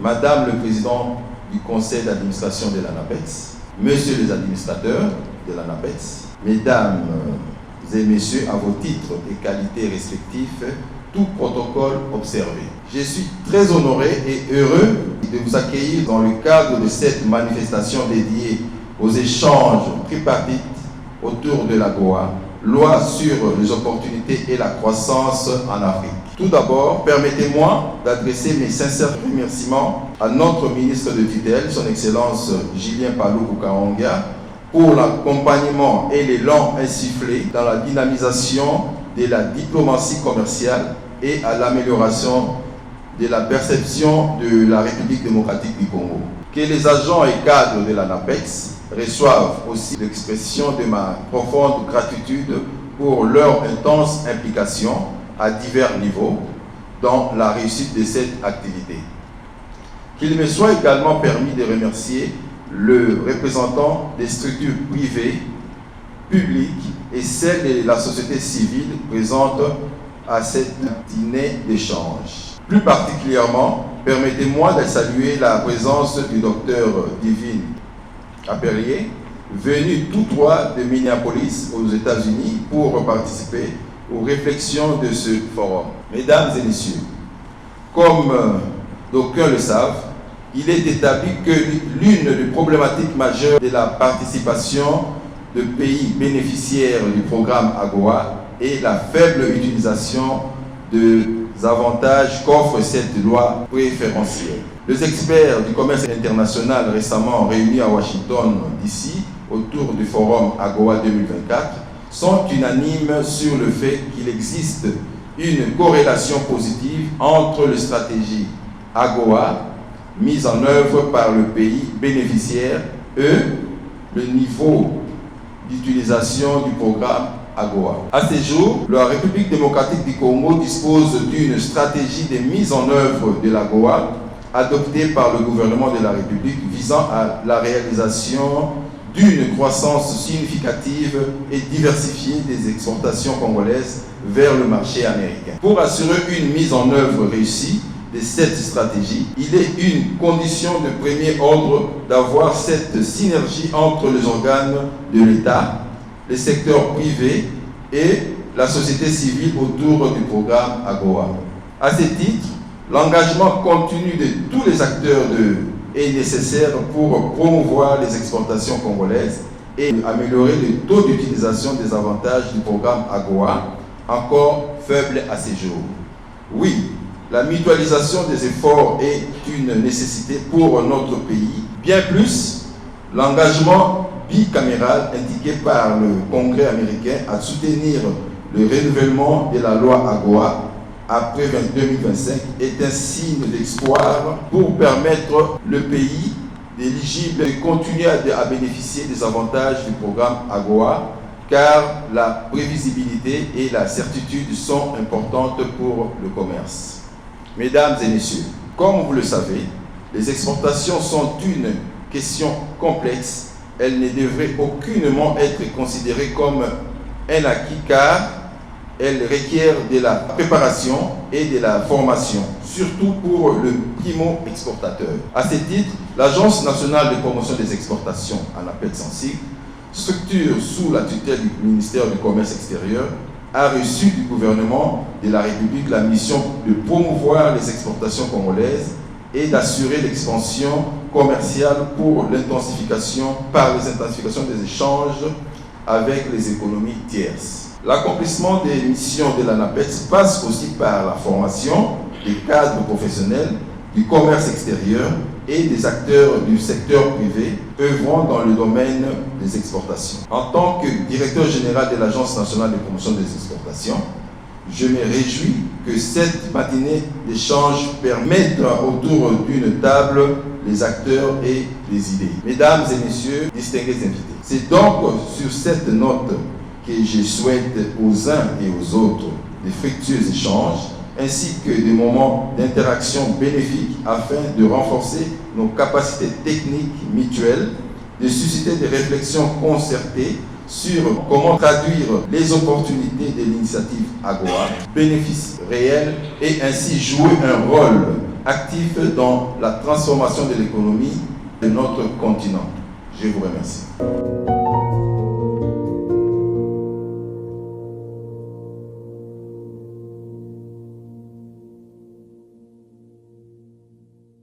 Madame le Président du Conseil d'administration de l'ANAPEX, Messieurs les administrateurs de l'ANAPEX, Mesdames et Messieurs, à vos titres et qualités respectifs, tout protocole observé. Je suis très honoré et heureux de vous accueillir dans le cadre de cette manifestation dédiée aux échanges tripartites autour de l'AGOA, loi sur les opportunités et la croissance en Afrique. Tout d'abord, permettez-moi d'adresser mes sincères remerciements à notre ministre de tutelle, son Excellence Julien Paluku Kahongya, pour l'accompagnement et l'élan insufflé dans la dynamisation de la diplomatie commerciale et à l'amélioration de la perception de la République démocratique du Congo. Que les agents et cadres de l'ANAPEX reçoivent aussi l'expression de ma profonde gratitude pour leur intense implication à divers niveaux dans la réussite de cette activité. Qu'il me soit également permis de remercier le représentant des structures privées, publiques et celles de la société civile présente à cette dîner d'échange. Plus particulièrement, permettez-moi de saluer la présence du docteur Divine Aperrier, venu tout droit de Minneapolis aux États-Unis pour participer aux réflexions de ce forum. Mesdames et messieurs, comme d'aucuns le savent, il est établi que l'une des problématiques majeures de la participation de pays bénéficiaires du programme AGOA est la faible utilisation des avantages qu'offre cette loi préférentielle. Les experts du commerce international récemment réunis à Washington, D.C., autour du forum AGOA 2024, sont unanimes sur le fait qu'il existe une corrélation positive entre les stratégies AGOA mises en œuvre par le pays bénéficiaire et le niveau d'utilisation du programme AGOA. À ce jour, la République démocratique du Congo dispose d'une stratégie de mise en œuvre de l'AGOA adoptée par le gouvernement de la République visant à la réalisation d'une croissance significative et diversifiée des exportations congolaises vers le marché américain. Pour assurer une mise en œuvre réussie de cette stratégie, il est une condition de premier ordre d'avoir cette synergie entre les organes de l'État, le secteur privé et la société civile autour du programme AGOA. À ce titre, l'engagement continu de tous les acteurs est nécessaire pour promouvoir les exportations congolaises et améliorer le taux d'utilisation des avantages du programme AGOA, encore faible à ce jour. Oui, la mutualisation des efforts est une nécessité pour notre pays. Bien plus, l'engagement bicaméral indiqué par le Congrès américain à soutenir le renouvellement de la loi AGOA après 2025 est un signe d'espoir pour permettre le pays éligible de continuer à bénéficier des avantages du programme AGOA, car la prévisibilité et la certitude sont importantes pour le commerce. Mesdames et messieurs, comme vous le savez, les exportations sont une question complexe. Elles ne devraient aucunement être considérées comme un acquis, car elles requièrent de la préparation et de la formation, surtout pour le primo-exportateur. À ce titre, l'Agence nationale de promotion des exportations, ANAPEX en sigle, structure sous la tutelle du ministère du Commerce extérieur, a reçu du gouvernement de la République la mission de promouvoir les exportations congolaises et d'assurer l'expansion commerciale par l'intensification des échanges avec les économies tierces. L'accomplissement des missions de l'ANAPEX passe aussi par la formation des cadres professionnels du commerce extérieur et des acteurs du secteur privé œuvrant dans le domaine des exportations. En tant que directeur général de l'Agence nationale de promotion des exportations, je me réjouis que cette matinée d'échange permette autour d'une table les acteurs et les idées. Mesdames et messieurs, distingués invités, c'est donc sur cette note que je souhaite aux uns et aux autres de fructueux échanges ainsi que des moments d'interaction bénéfiques afin de renforcer nos capacités techniques mutuelles, de susciter des réflexions concertées sur comment traduire les opportunités de l'initiative AGOA, bénéfices réels et ainsi jouer un rôle actifs dans la transformation de l'économie de notre continent. Je vous remercie.